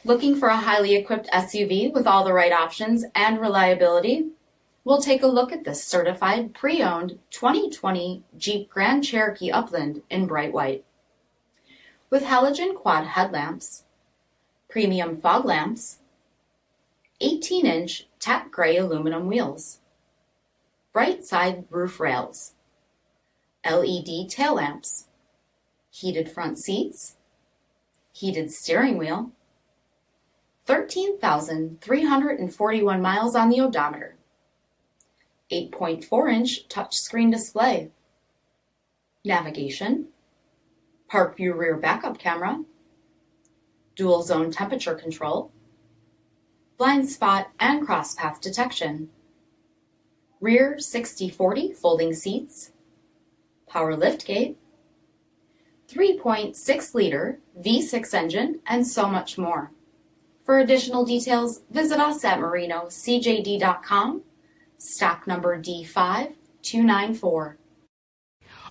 Looking for a highly equipped SUV with all the right options and reliability? We'll take a look at this certified pre-owned 2020 Jeep Grand Cherokee Upland in bright white. With halogen quad headlamps, premium fog lamps, 18-inch tack gray aluminum wheels, bright side roof rails, LED tail lamps, heated front seats, heated steering wheel, 13,341 miles on the odometer, 8.4-inch touchscreen display, navigation, park view rear backup camera, dual zone temperature control, blind spot and cross path detection, rear 60/40 folding seats, power liftgate, 3.6-liter V6 engine, and so much more. For additional details, visit us at marinocjd.com, stock number D5294.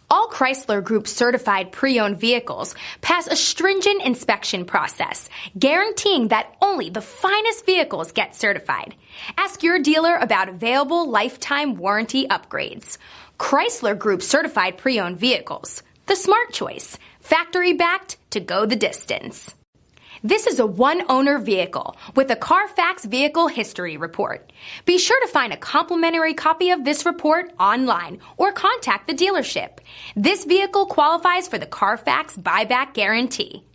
All Chrysler Group certified pre-owned vehicles pass a stringent inspection process, guaranteeing that only the finest vehicles get certified. Ask your dealer about available lifetime warranty upgrades. Chrysler Group certified pre-owned vehicles, the smart choice, factory backed to go the distance. This is a one-owner vehicle with a CARFAX vehicle history report. Be sure to find a complimentary copy of this report online or contact the dealership. This vehicle qualifies for the CARFAX buyback guarantee.